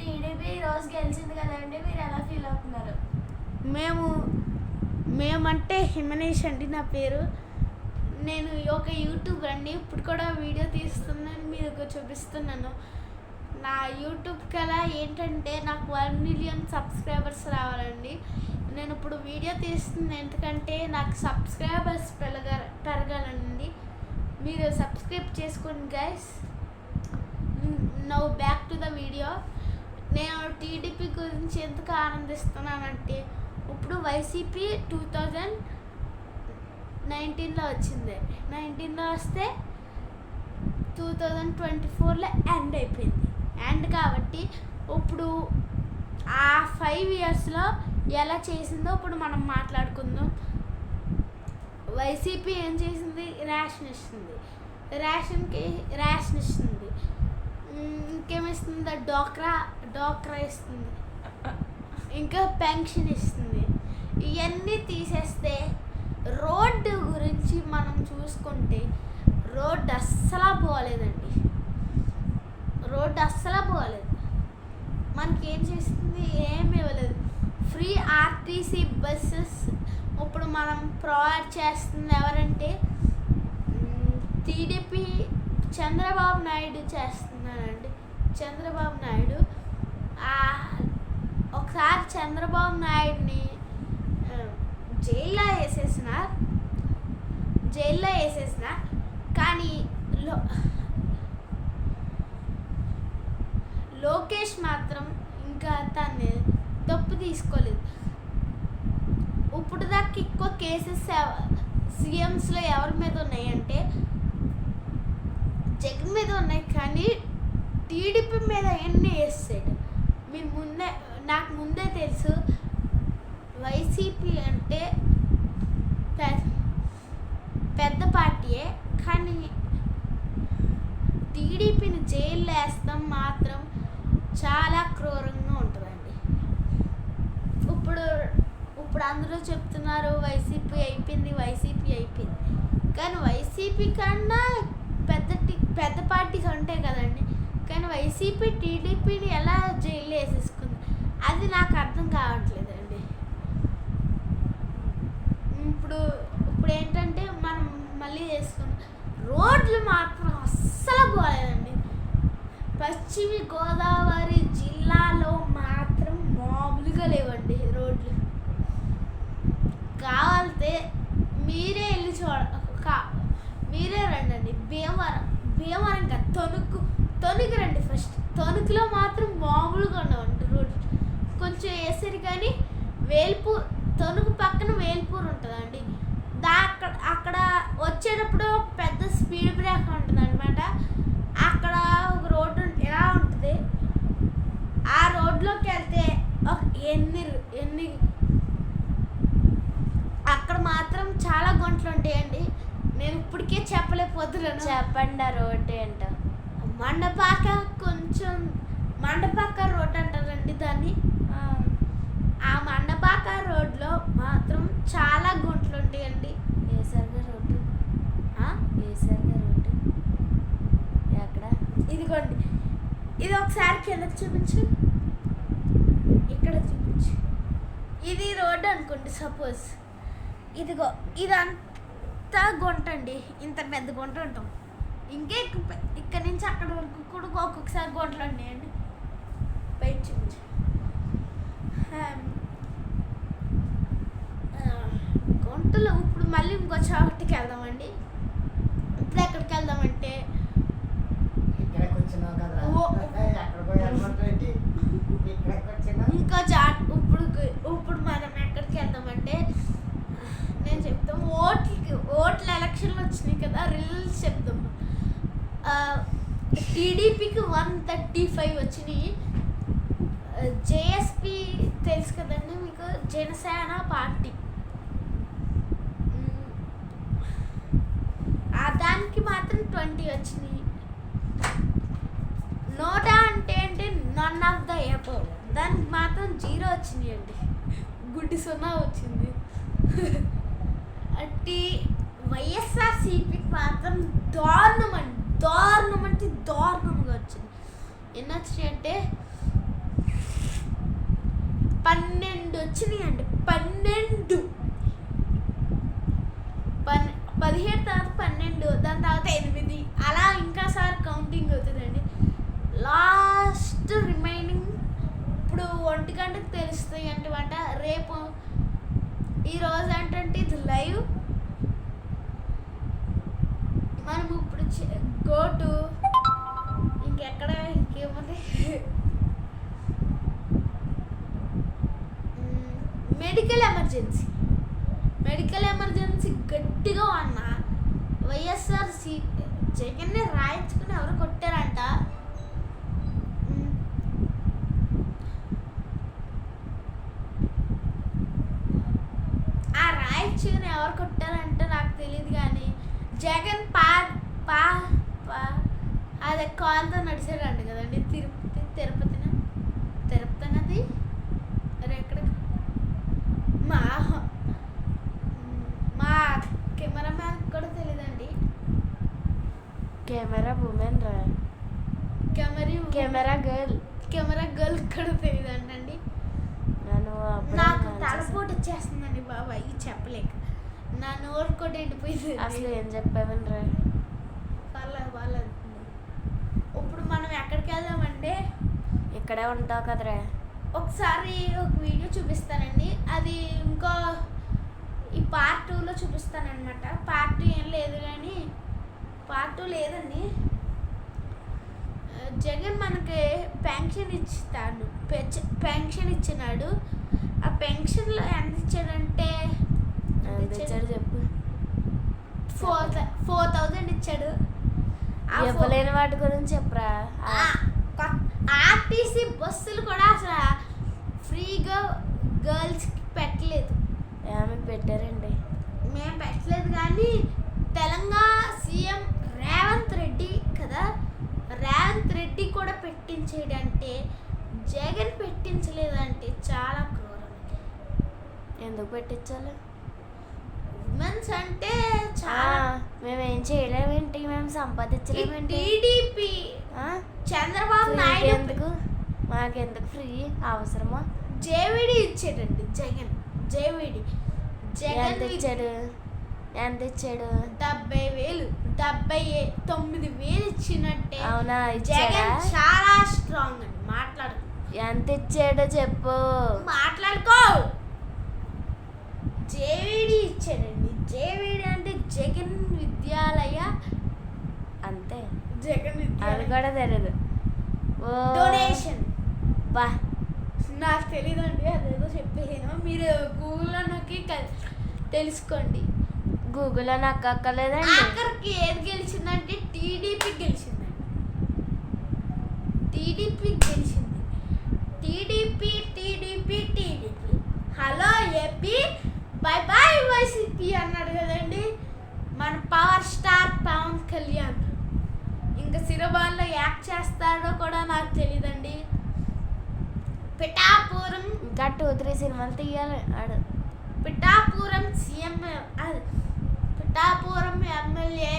TDP రోజు గెలిచింది కదండి, మీరు ఎలా ఫీల్ అవుతున్నారు? మేమంటే హిమనేష్ అండి నా పేరు. నేను ఒక యూట్యూబర్ అండి. ఇప్పుడు కూడా వీడియో తీస్తున్నాను, మీకు చూపిస్తున్నాను. నా యూట్యూబ్ కళ ఏంటంటే నాకు 1 మిలియన్ సబ్స్క్రైబర్స్ రావాలండి. నేను ఇప్పుడు వీడియో తీస్తుంది ఎందుకంటే నాకు సబ్స్క్రైబర్స్ పెరగాలండి. మీరు సబ్స్క్రైబ్ చేసుకోండి guys. Now back to the video. నేను టీడీపీ గురించి ఎందుకు ఆనందిస్తున్నానంటే ఇప్పుడు వైసీపీ 2019లో వచ్చింది. 19లో వస్తే 2024లో ఎండ్ అయిపోయింది. ఎండ్ కాబట్టి ఇప్పుడు ఆ 5 ఇయర్స్లో ఎలా చేసిందో ఇప్పుడు మనం మాట్లాడుకుందాం. వైసీపీ ఏం చేసింది? రేషన్ ఇస్తుంది. రేషన్ ఇస్తుంది. ఇంకేమిస్తుంది? డోక్రా ఇస్తుంది. ఇంకా పెన్షన్ ఇస్తుంది. ఇవన్నీ తీసేస్తే రోడ్డు గురించి మనం చూసుకుంటే రోడ్డు అస్సలు బాగోలేదండి. మనకి ఏం చేస్తుంది? ఏమి ఇవ్వలేదు. ఫ్రీ ఆర్టీసీ బస్సెస్ ఇప్పుడు మనం ప్రొవైడ్ చేస్తుంది ఎవరంటే టీడీపీ చంద్రబాబు నాయుడు చేస్తున్నారండి. చంద్రబాబు నాయుడు ఒకసారి చంద్రబాబు నాయుడిని జైల్లో వేసేసిన కానీ లోకేష్ మాత్రం ఇంకా తను తప్పు తీసుకోలేదు. ఇప్పుడు దాకా ఎక్కువ కేసెస్ సీఎంస్లో ఎవరి మీద ఉన్నాయంటే జగన్ మీద ఉన్నాయి, కానీ టీడీపీ మీద ఎన్ని వేసాడు. నాకు ముందే తెలుసు వైసీపీ అంటే పెద్ద పార్టీయే, కానీ టీడీపీని జైల్లో వేస్తాం మాత్రం చాలా క్రూరంగా ఉంటుందండి. ఇప్పుడు అందరూ చెప్తున్నారు వైసీపీ అయిపోయింది. కానీ వైసీపీ కన్నా పెద్ద పార్టీస్ ఉంటాయి కదండి. కానీ వైసీపీ టీడీపీని ఎలా జైల్లో వేసేసుకుంది అది నాకు అర్థం కావట్లేదండి. ఇప్పుడు ఏంటంటే మనం మళ్ళీ చేసుకున్నాం. రోడ్లు మాత్రం అస్సలు బాగాలేదండి. పశ్చిమ గోదావరి జిల్లాలో మాత్రం మామూలుగా లేవండి రోడ్లు. కావాలితే మీరే వెళ్ళి మీరే రండి. భీమవరం కాదు, తొనుకు రండి. ఫస్ట్ తొనుకులో మాత్రం మామూలుగా ఉండవండి రోడ్లు. కొంచెం వేసారు కానీ తొనుకు పక్కన వేల్పూర్ ఉంటుందండి. అక్కడ వచ్చేటప్పుడు పెద్ద స్పీడ్ బ్రేక్ ఉంటుంది అనమాట. అక్కడ ఒక రోడ్డు ఎలా ఉంటుంది, ఆ రోడ్లోకి వెళ్తే ఎన్ని అక్కడ మాత్రం చాలా గుంటలు ఉంటాయండి. నేను ఇప్పటికే చెప్పలేకపోతున్నాను. చెప్పండి ఆ రోడ్డు ఏంటో. మండపాక రోడ్ అంటారండి దాన్ని. ఆ మండపాక రోడ్లో మాత్రం చాలా గుంటలు ఉంటాయండి. వేసరిగా రోడ్డు ఎక్కడ? ఇదిగోండి, ఇది ఒకసారి కిందకి చూపించు, ఇక్కడ చూపించు. ఇది రోడ్డు అనుకోండి సపోజ్. ఇదిగో ఇదంతా గుంట అండి. ఇంత పెద్ద గుంట ఉంటాం. ఇంకే ఇక్కడ నుంచి అక్కడ వరకు కూడా ఒక్కొక్కసారి గుంటలు ఉన్నాయండి. బయట చూపించు. గుంటలు. ఇప్పుడు మళ్ళీ ఇంకో చోటికి వెళ్దామండి. ఇప్పుడు ఎక్కడికి వెళ్దామంటే ఇంకో చాట్. ఇప్పుడు మనం ఎక్కడికి వెళ్దామంటే నేను చెప్తాం. ఓట్ల ఎలక్షన్లు వచ్చినాయి కదా, రిజల్ట్స్ చెప్తాం. టీడీపీకి 135 వచ్చినాయి. జేఎస్పీ తెలుసు కదండి మీకు, జనసేన పార్టీ. దానికి మాత్రం 20 వచ్చినాయి. నోటా అంటే నన్ ఆఫ్ ద అబవ్, దానికి మాత్రం 0 వచ్చినాయి అండి. గుడ్డి 0 వచ్చింది. వైఎస్ఆర్సీపీకి మాత్రం దారుణం అంటే దారుణంగా వచ్చింది. ఎన్ని వచ్చినాయి అంటే 1 గంటకు తెలుస్తాయి అంటమాట. రేపు ఈరోజు ఏంటంటే ఇది లైవ్. మనం ఇప్పుడు గో టు ఇంకెక్కడ ఇంకేముంది మెడికల్ ఎమర్జెన్సీ గట్టిగా అన్న వైఎస్ఆర్ జగన్ని రాయించుకుని ఎవరు కొట్టారంట. ఆ రాయించుకుని ఎవరు కొట్టారంటే నాకు తెలియదు, కానీ జగన్ అదే కాల్తో నడిచాడంట కదండి. తిరుపతినది ఎక్కడ మా కెమెరామ్యాన్ కూడా తెలియదండి. కెమెరా ఉమెన్ రా, కెమెరా గర్ల్ కూడా తెలియదండి. నాకు తలపోటు వచ్చేస్తుందండి బాబాయ్ చెప్పలేక, నా నోరు కూడా ఎండిపోయింది. అసలు ఏం చెప్పావని రా. వాళ్ళ ఇప్పుడు మనం ఎక్కడికి వెళ్దామంటే ఇక్కడే ఉంటావు కదరా. ఒకసారి ఒక వీడియో చూపిస్తానండి, అది ఇంకో ఈ పార్ట్ 2లో చూపిస్తానమాట. పార్ట్ 2 ఏం లేదు, కానీ పార్ట్ 2 లేదండి. జగన్ మనకి పెన్షన్ ఇచ్చినాడు. ఆ పెన్షన్లో ఎంత ఇచ్చాడంటే చెప్పు. 4,000 ఇచ్చాడు. ఇవ్వలేని వాటి గురించి చెప్పరా. ఆర్టీసీ బస్సులు కూడా అసలు ఫ్రీగా గర్ల్స్కి పెట్టలేదు. ఏమి పెట్టారండి? మేము పెట్టలేదు, కానీ తెలంగాణ సీఎం రేవంత్ రెడ్డి కదా, రేవంత్ రెడ్డి కూడా పెట్టించేడంటే జగన్ పెట్టించలేదంటే చాలా క్రూరం. ఎందుకు పెట్టించాలి? ఉమెన్స్ అంటే చాలా మేమేం చేయలేమేంటి, మేము సంపాదించలేమేంటి. టీడీపీ చంద్రబాబు నాయుడు ఎందుకు, మాకెందుకు ఫ్రీ అవసరమా? జేవిడి ఇచ్చాడండి జగన్. ఎంత ఇచ్చాడు? 79,000 ఇచ్చినట్టే. అవునా? జగన్ చాలా స్ట్రాంగ్ అండి. మాట్లాడు. ఎంత ఇచ్చాడో చెప్పు. మాట్లాడుకో. జేవిడి ఇచ్చాడండి. జేవిడి అంటే జగన్ విద్యాలయ, అంతే. జగన్ అది కూడా తెలియదు. డొనేషన్ బా నాకు తెలీదండి, అదేదో చెప్పేసాను. మీరు గూగుల్లో నొక్కి తెలుసుకోండి. గూగుల్లో నాకు అక్కర్లేదండి. ఆఖరికి ఏది గెలిచిందంటే టీడీపీ గెలిచిందండి. TDP hello AP, bye bye YCP అన్నాడు కదండి మన పవర్ స్టార్ పవన్ కళ్యాణ్. ఇంకా సినిమాల్లో యాక్ట్ చేస్తాడో కూడా నాకు తెలియదండి. పిఠాపురం ఇంకా 2-3 సినిమాలు తీయాలి ఆడు. పిఠాపురం సీఎం, పిఠాపురం ఎమ్మెల్యే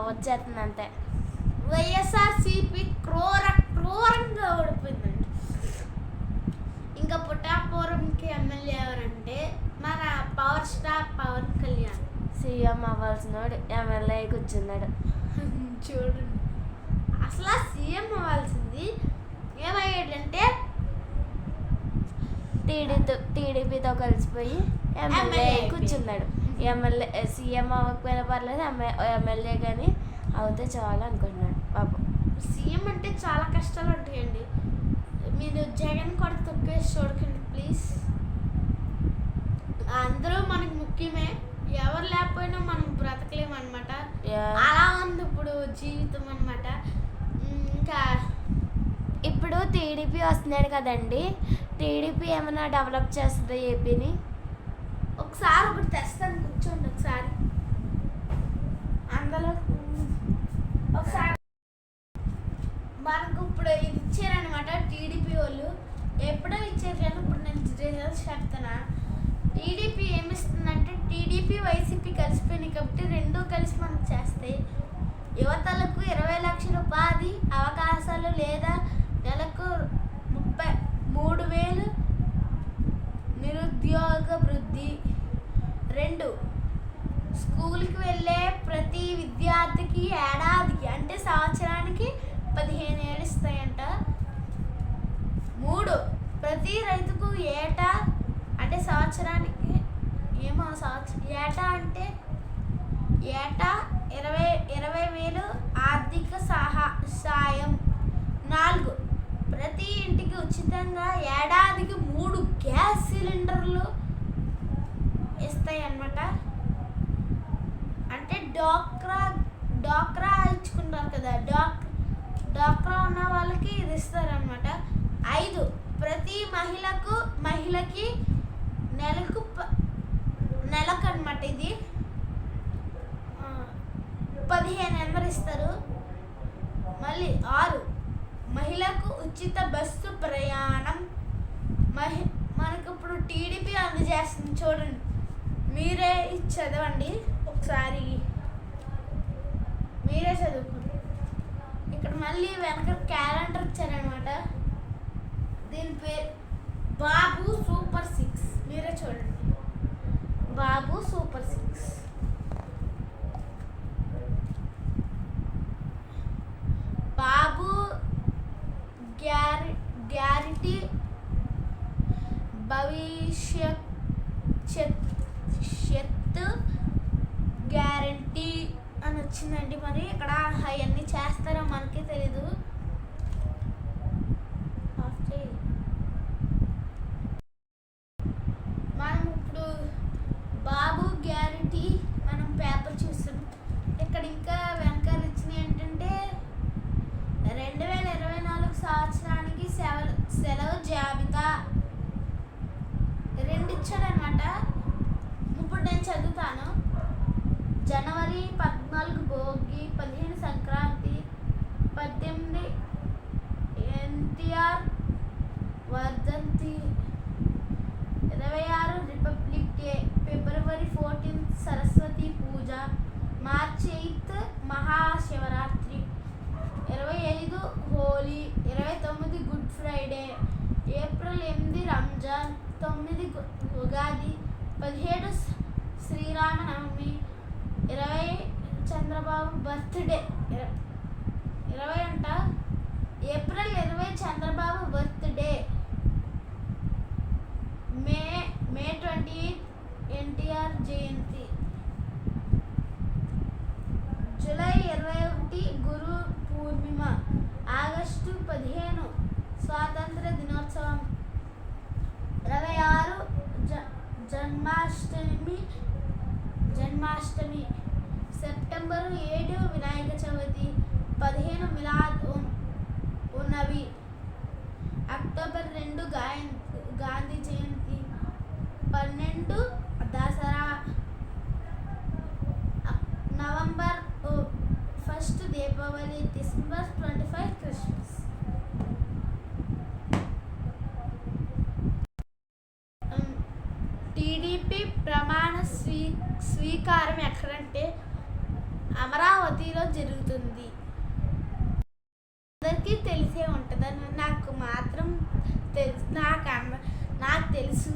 వచ్చేస్తుంది అంతే. వైఎస్ఆర్సీపీ క్రూరంగా ఓడిపోయిందండి. ఇంకా పిఠాపురంకి ఎమ్మెల్యే ఎవరంటే మన power star Pawan Kalyan. CM అవ్వాల్సినోడు ఎమ్మెల్యే కూర్చున్నాడు. చూడండి, అసలు సీఎం అవ్వాల్సింది ఏమయ్యాడంటే టీడీపీతో కలిసిపోయి ఎమ్మెల్యే కూర్చున్నాడు. సీఎం అవ్వకపోయినా పర్లేదు, ఎమ్మెల్యే కానీ అవుతే చాలు అనుకుంటున్నాడు పాపం. సీఎం అంటే చాలా కష్టాలు ఉంటాయండి. మీరు జగన్ కూడా తొక్కేసి చూడకండి ప్లీజ్. అందరూ మనకు ముఖ్యమే, ఎవరు లేకపోయినా మనం బ్రతకలేము అనమాట. అలా ఉంది ఇప్పుడు జీవితం అనమాట. ఇంకా ఇప్పుడు టీడీపీ వస్తున్నాడు కదండి, టీడీపీ ఏమైనా డెవలప్ చేస్తుందా ఏపీని? ఒకసారి ఒకటి తెస్తాను, కూర్చోండి ఒకసారి. అందులో ఒకసారి మనకు ఇప్పుడు ఇది ఇచ్చారనమాట టీడీపీ వాళ్ళు. ఎప్పుడో ఇచ్చారు కానీ ఇప్పుడు నేను రిజల్ట్స్ చెప్తాను. టీడీపీ ఏమిస్తుందంటే టీడీపీ వైసీపీ కలిసిపోయినాయి కాబట్టి రెండూ కలిసి మనకు చేస్తాయి. యువతలకు 20 లక్షల ఉపాధి అవకాశాలు లేదా నెలకు 33,000 నిరుద్యోగ వృద్ధి. 2 స్కూల్కి వెళ్ళే ప్రతి విద్యార్థికి ఏడాదికి అంటే సంవత్సరానికి 15,000 ఇస్తాయంట. ఉచితంగా ఏడాదికి 3 గ్యాస్ సిలిండర్లు ఇస్తాయి అన్నమాట. అంటే డాక్రా ఇచ్చుకుంటారు కదా, డాక్రా ఉన్న వాళ్ళకి ఇది ఇస్తారనమాట. 5 ప్రతి మహిళకి నెలకు అనమాట. ఇది 15 ఇస్తారు. మళ్ళీ 6 మహిళకు ఉచిత బస్సు ప్రయాణం. మనకు ఇప్పుడు టీడీపీ అందజేస్తుంది చూడండి, మీరే చదవండి ఒకసారి, మీరే చదువుకోండి. ఇక్కడ మళ్ళీ వెనక క్యాలెండర్ ఇచ్చారనమాట. దీని పేరు బాబు సూపర్ 6. మీరే చూడండి, బాబు సూపర్ 6. బాబు గ్యారంటీ భవిష్యత్ గ్యారంటీ అని వచ్చిందండి. మరి ఇక్కడ అవన్నీ చేస్తారో మనకి తెలీదు. మనం ఇప్పుడు బాబు గ్యారంటీ మనం పేపర్ చూస్తున్నాం. ఇక్కడ ఇంకా వెనకాల ఇచ్చినవి ఏంటంటే 2024 సంవత్సరానికి సెలవు జాబితా 2 ఇచ్చాడనమాట. ఇప్పుడు నేను చదువుతాను. జనవరి 14 భోగి, 15 సంక్రాంతి, 18 ఎన్టీఆర్ వర్ధంతి, 26 రిపబ్లిక్ డే, ఫిబ్రవరి 14 సరస్వతి పూజ, మార్చి 8 Mahashivratri, 25 Holi, 29 Good Friday, April 8 Ramzan, 9 Ugadi, 17 Sriramanavami, 20 Chandrababu birthday. 20 అంట, April 20 Chandrababu birthday. May 28 NTR జయంతి. జూలై 21 గురు పూర్ణిమ. ఆగస్టు 15 స్వాతంత్ర దినోత్సవం. 26 జన్మాష్టమి. సెప్టెంబర్ 7 వినాయక చవితి. 15 మిలాద్ ఉన్ నబీ. అక్టోబర్ 2 గాంధీ జయంతి. 12 Dasara. November 1 Deepavali. December 25 Christmas. TDP ప్రమాణ స్వీకారం ఎక్కడంటే అమరావతిలో జరుగుతుంది. అందరికీ తెలిసే ఉంటుందని నాకు మాత్రం తెలుసు, నాకు తెలుసు.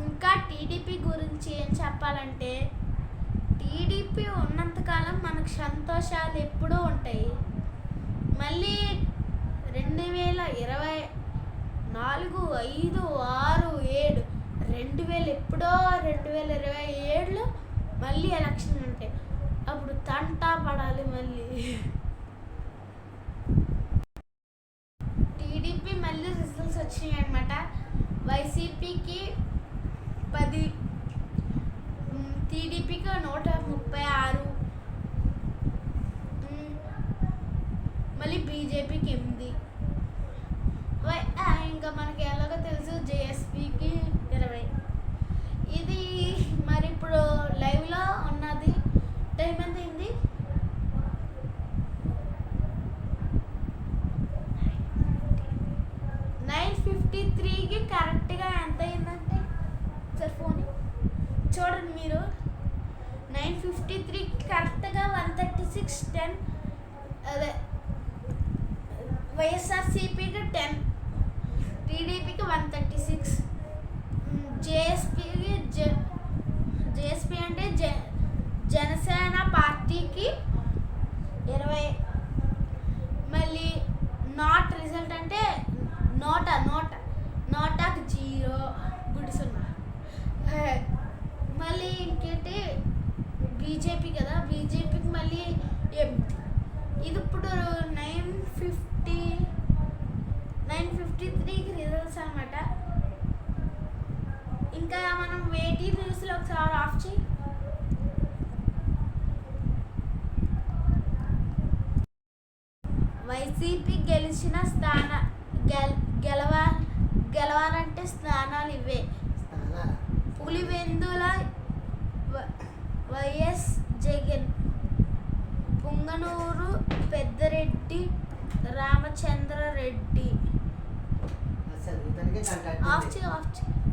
ఇంకా టీడీపీ గురించి ఏం చెప్పాలంటే, టీడీపీ ఉన్నంతకాలం మనకు సంతోషాలు ఎప్పుడూ ఉంటాయి. మళ్ళీ 2024, 5, 6, 7 2027లో మళ్ళీ ఎలక్షన్ ఉంటాయి. అప్పుడు తంటా పడాలి మళ్ళీ. టీడీపీ మళ్ళీ రిజల్ట్స్ వచ్చినాయి అనమాట. వైసీపీకి 10, టీడీపీకి 136, మళ్ళీ బీజేపీకి 8. ఇంకా మనకి ఎలాగో తెలుసు జేఎస్పీకి 20. ఇది మరి ఇప్పుడు లైవ్లో ఉన్నది. టైం ఎంత అయింది? 9:53కి కరెక్ట్గా ఎంత అయిందంటే, సార్ ఫోన్ చూడండి మీరు. 9:53కి కరెక్ట్గా 136:10. అదే వైఎస్ఆర్సీపీకి 10, టీడీపీకి 136, జేఎస్పీ అంటే జనసేన పార్టీకి 20. మళ్ళీ నాట్ రిజల్ట్ అంటే నోటాకి 0 గుడిసున్నా. మళ్ళీ ఇంకేంటి బీజేపీ కదా, బీజేపీకి మళ్ళీ 8. ఇది ఇప్పుడు 9:50 53కి రిజల్ట్స్ అనమాట. ఇంకా మనం వేటి న్యూస్లో ఒకసారి ఆఫ్ చేయి. వైసీపీ గెలిచిన గెలవాలంటే స్థానాలు ఇవే: పులివెందుల వైఎస్ జగన్, పుంగనూరు పెద్దిరెడ్డి రామచంద్రారెడ్డి. ఆఫ్ చేయి.